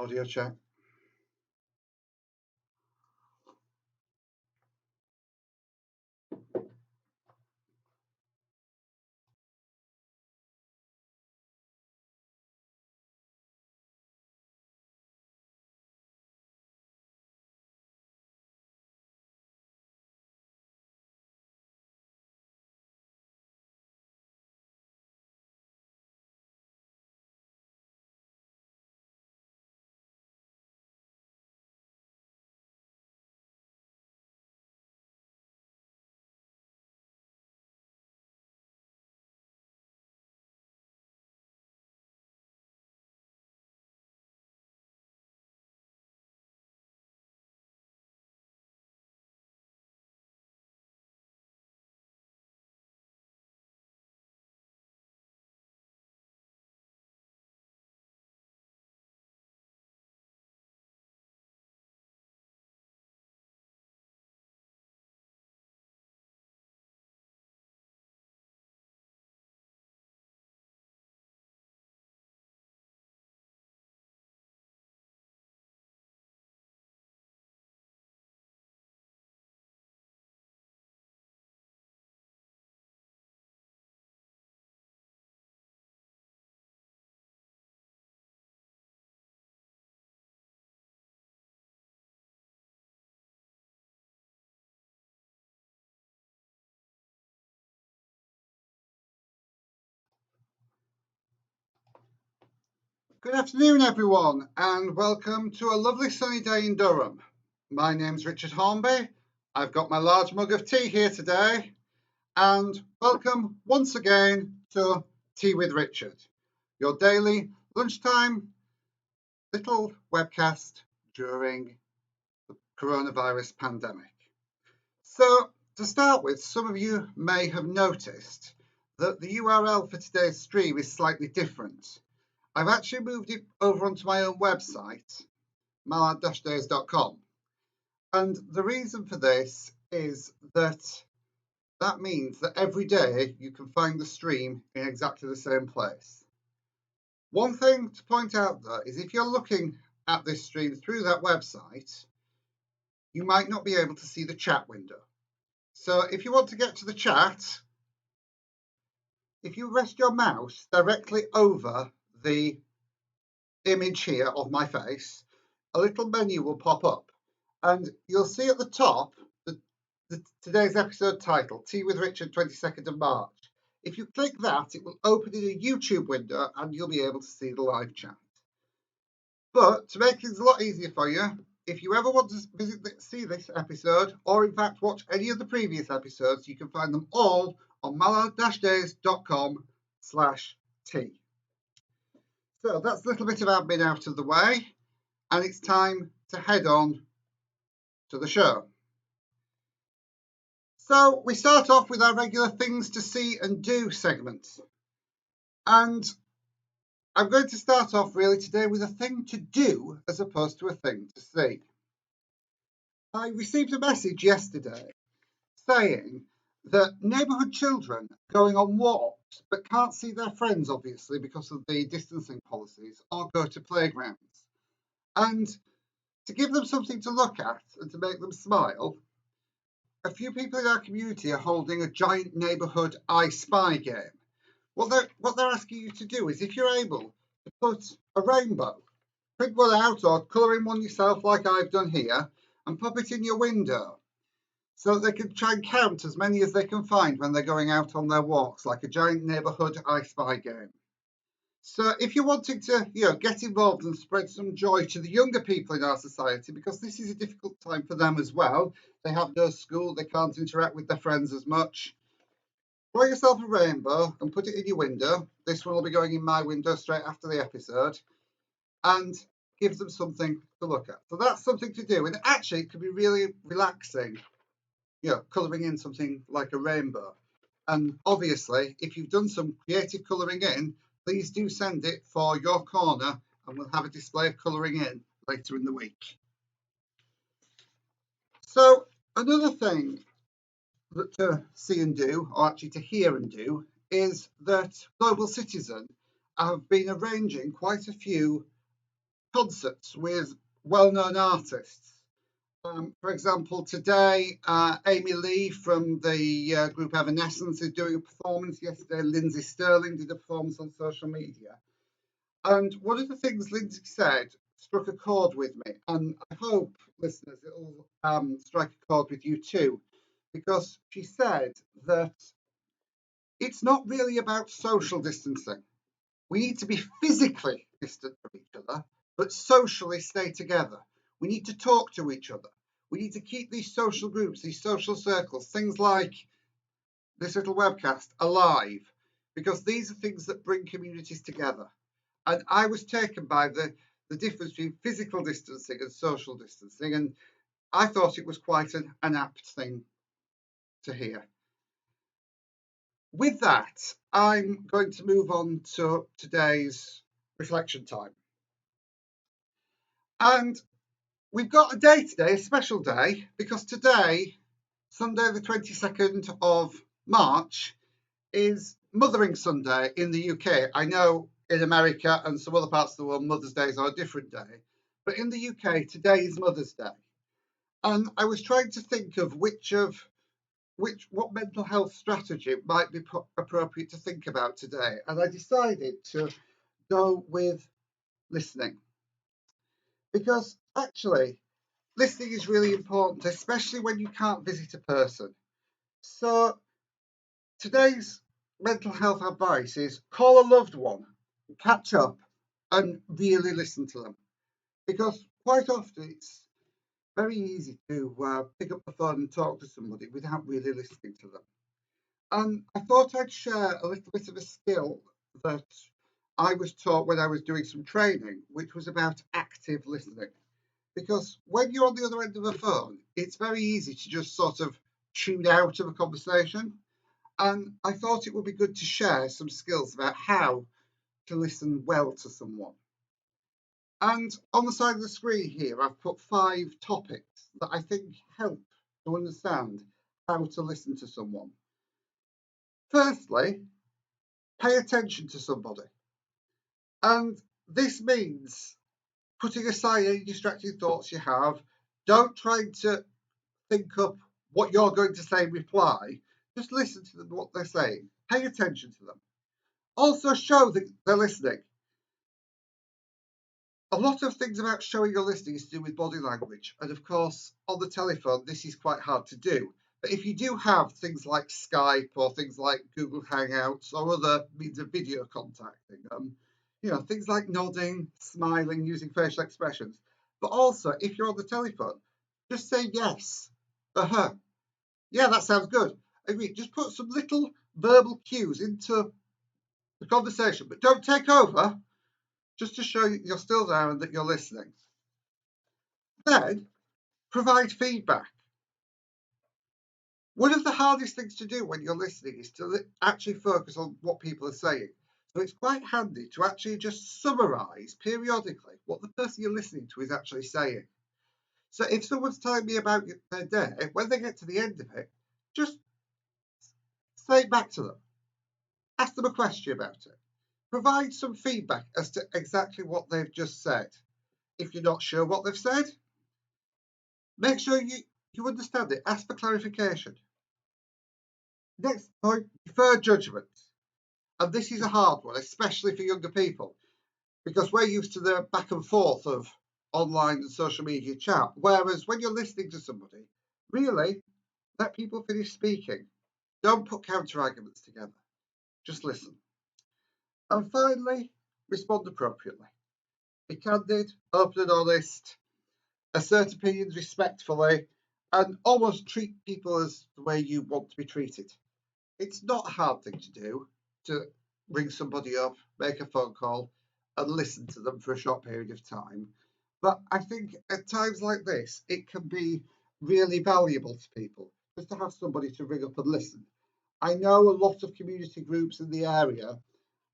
Audio check. Good afternoon, everyone, and welcome to a lovely sunny day in Durham. My name's Richard Hornby. I've got my large mug of tea here today, and welcome once again to Tea with Richard, your daily lunchtime little webcast during the coronavirus pandemic. So, to start with, some of you may have noticed that the URL for today's stream is slightly different. I've actually moved it over onto my own website, mallard-days.com. And the reason for this is that means that every day you can find the stream in exactly the same place. One thing to point out though is if you're looking at this stream through that website, you might not be able to see the chat window. So if you want to get to the chat, if you rest your mouse directly over the image here of my face, a little menu will pop up and you'll see at the top today's episode title, Tea with Richard, 22nd of March. If you click that, it will open in a YouTube window and you'll be able to see the live chat. But to make things a lot easier for you, if you ever want to see this episode, or in fact watch any of the previous episodes, you can find them all on mallard-days.com/tea. So that's a little bit of admin out of the way, and it's time to head on to the show. So we start off with our regular things to see and do segment. And I'm going to start off really today with a thing to do as opposed to a thing to see. I received a message yesterday saying that neighbourhood children going on walks but can't see their friends, obviously, because of the distancing policies, or go to playgrounds. And to give them something to look at and to make them smile, a few people in our community are holding a giant neighbourhood I Spy game. What they're asking you to do is, if you're able to put a rainbow, print one out or colour in one yourself like I've done here, and pop it in your window so that they can try and count as many as they can find when they're going out on their walks, like a giant neighbourhood I Spy game. So if you're wanting to, get involved and spread some joy to the younger people in our society, because this is a difficult time for them as well. They have no school, they can't interact with their friends as much. Draw yourself a rainbow and put it in your window. This one will be going in my window straight after the episode, and give them something to look at. So that's something to do. And actually, it can be really relaxing, colouring in something like a rainbow. And obviously, if you've done some creative colouring in, please do send it for your corner and we'll have a display of colouring in later in the week. So another thing to see and do, or actually to hear and do, is that Global Citizen have been arranging quite a few concerts with well-known artists. For example, today, Amy Lee from the group Evanescence is doing a performance. Yesterday, Lindsay Sterling did a performance on social media. And one of the things Lindsay said struck a chord with me. And I hope, listeners, it'll strike a chord with you too. Because she said that it's not really about social distancing. We need to be physically distant from each other, but socially stay together. We need to talk to each other. We need to keep these social groups, these social circles, things like this little webcast alive, because these are things that bring communities together. And I was taken by the difference between physical distancing and social distancing, and I thought it was quite an apt thing to hear. With that, I'm going to move on to today's reflection time. And we've got a day today, a special day, because today, Sunday the 22nd of March, is Mothering Sunday in the UK. I know in America and some other parts of the world, Mother's Day is on a different day. But in the UK, today is Mother's Day. And I was trying to think of what mental health strategy might be appropriate to think about today. And I decided to go with listening. Because actually, listening is really important, especially when you can't visit a person. So today's mental health advice is call a loved one, catch up, and really listen to them. Because quite often it's very easy to pick up the phone and talk to somebody without really listening to them. And I thought I'd share a little bit of a skill that I was taught when I was doing some training, which was about active listening. Because when you're on the other end of a phone, it's very easy to just sort of tune out of a conversation. And I thought it would be good to share some skills about how to listen well to someone. And on the side of the screen here, I've put 5 topics that I think help to understand how to listen to someone. Firstly, pay attention to somebody. And this means putting aside any distracting thoughts you have. Don't try to think up what you're going to say in reply. Just listen to them, what they're saying. Pay attention to them. Also show that they're listening. A lot of things about showing you're listening is to do with body language. And of course, on the telephone, this is quite hard to do. But if you do have things like Skype or things like Google Hangouts or other means of video contacting them, things like nodding, smiling, using facial expressions. But also, if you're on the telephone, just say yes. Yeah, that sounds good. I mean, just put some little verbal cues into the conversation, but don't take over, just to show you're still there and that you're listening. Then, provide feedback. One of the hardest things to do when you're listening is to actually focus on what people are saying. So it's quite handy to actually just summarise periodically what the person you're listening to is actually saying. So if someone's telling me about their day, when they get to the end of it, just say it back to them. Ask them a question about it. Provide some feedback as to exactly what they've just said. If you're not sure what they've said, make sure you understand it. Ask for clarification. Next point, defer judgment. And this is a hard one, especially for younger people, because we're used to the back and forth of online and social media chat. Whereas when you're listening to somebody, really let people finish speaking. Don't put counter arguments together. Just listen. And finally, respond appropriately. Be candid, open and honest, assert opinions respectfully, and almost treat people as the way you want to be treated. It's not a hard thing to do, to ring somebody up, make a phone call, and listen to them for a short period of time. But I think at times like this, it can be really valuable to people just to have somebody to ring up and listen. I know a lot of community groups in the area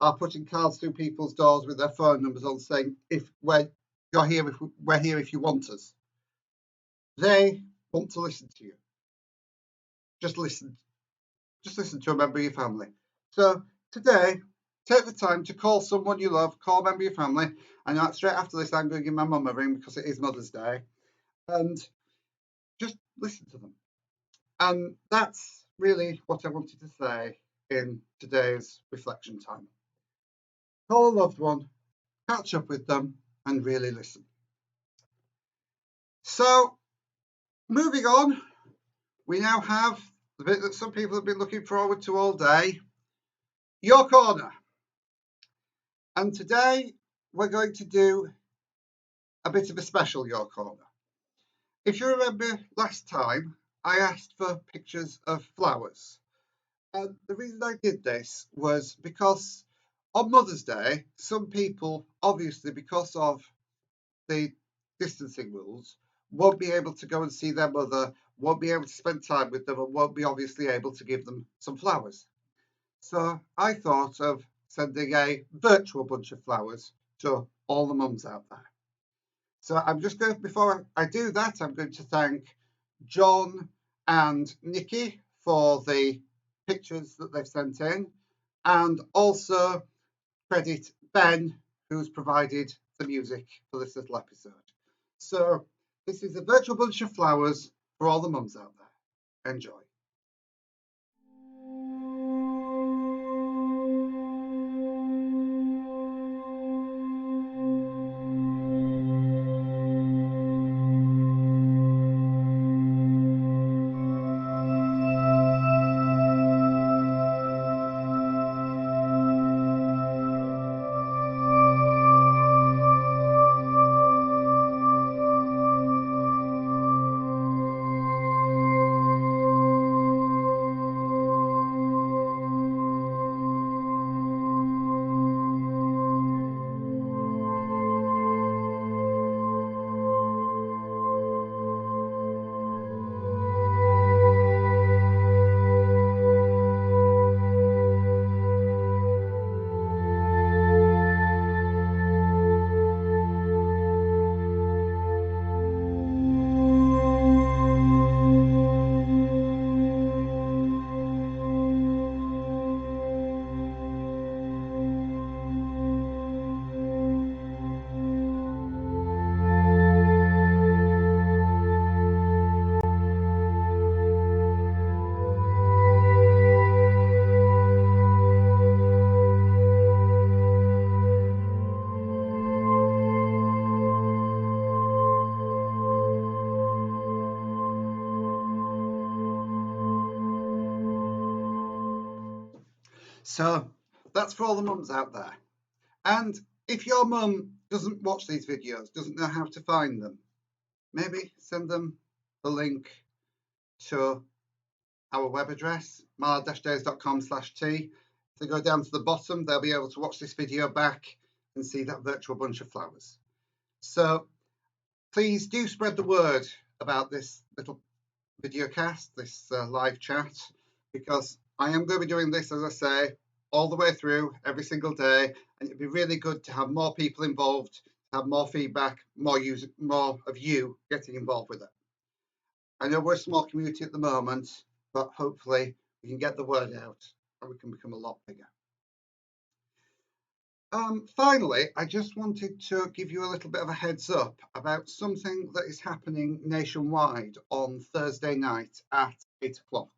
are putting cards through people's doors with their phone numbers on, saying we're here if you want us. They want to listen to you. Just listen to a member of your family. So today, take the time to call someone you love, call a member of your family. I know straight after this I'm going to give my mum a ring because it is Mother's Day, and just listen to them. And that's really what I wanted to say in today's reflection time. Call a loved one, catch up with them, and really listen. So, moving on, we now have the bit that some people have been looking forward to all day, Your Corner. And today we're going to do a bit of a special Your Corner. If you remember last time, I asked for pictures of flowers. And the reason I did this was because on Mother's Day, some people, obviously because of the distancing rules, won't be able to go and see their mother, won't be able to spend time with them, and won't be obviously able to give them some flowers. So I thought of sending a virtual bunch of flowers to all the mums out there. So I'm just going, before I do that, I'm going to thank John and Nikki for the pictures that they've sent in, and also credit Ben, who's provided the music for this little episode. So this is a virtual bunch of flowers for all the mums out there. Enjoy. So that's for all the mums out there. And if your mum doesn't watch these videos, doesn't know how to find them, maybe send them the link to our web address, mala-days.com/t. If they go down to the bottom, they'll be able to watch this video back and see that virtual bunch of flowers. So please do spread the word about this little video cast, this live chat, because I am going to be doing this, as I say, all the way through every single day, and it'd be really good to have more people involved, have more feedback, more of you getting involved with it. I know we're a small community at the moment, but hopefully we can get the word out and we can become a lot bigger. Finally, I just wanted to give you a little bit of a heads up about something that is happening nationwide on Thursday night at 8 o'clock.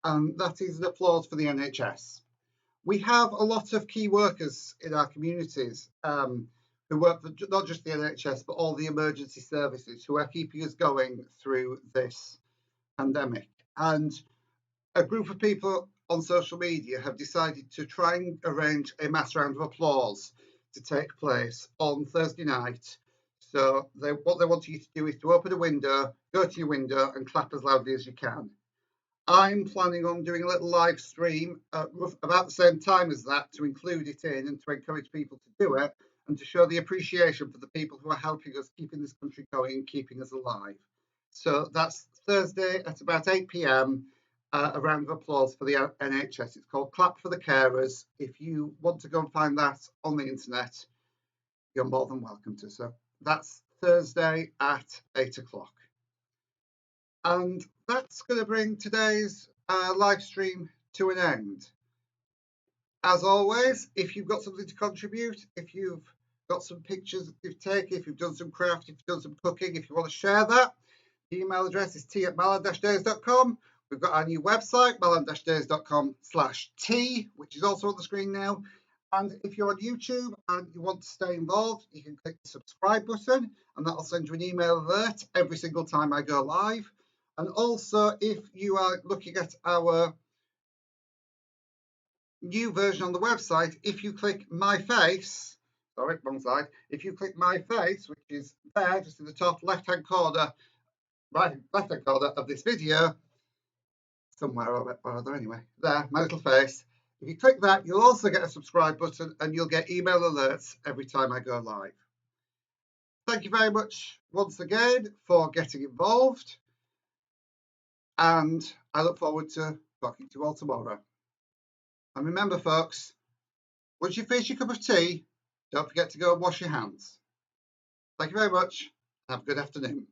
And that is an applause for the NHS. We have a lot of key workers in our communities who work for not just the NHS, but all the emergency services who are keeping us going through this pandemic. And a group of people on social media have decided to try and arrange a mass round of applause to take place on Thursday night. So what they want you to do is to open a window, go to your window and clap as loudly as you can. I'm planning on doing a little live stream about the same time as that to include it in and to encourage people to do it and to show the appreciation for the people who are helping us, keeping this country going and keeping us alive. So that's Thursday at about 8 p.m. A round of applause for the NHS. It's called Clap for the Carers. If you want to go and find that on the internet, you're more than welcome to. So that's Thursday at 8 o'clock. And that's going to bring today's live stream to an end. As always, if you've got something to contribute, if you've got some pictures that you've taken, if you've done some craft, if you've done some cooking, if you want to share that, the email address is t@malland-days.com. We've got our new website, malland-days.com/t, which is also on the screen now. And if you're on YouTube and you want to stay involved, you can click the subscribe button, and that'll send you an email alert every single time I go live. And also, if you are looking at our new version on the website, if you click my face, sorry, wrong slide, if you click my face, which is there just in the top left-hand corner, left-hand corner of this video, somewhere or other anyway, there, my little face, if you click that, you'll also get a subscribe button and you'll get email alerts every time I go live. Thank you very much once again for getting involved, and I look forward to talking to you all tomorrow. And remember, folks, once you finish your cup of tea, don't forget to go and wash your hands. Thank you very much. Have a good afternoon.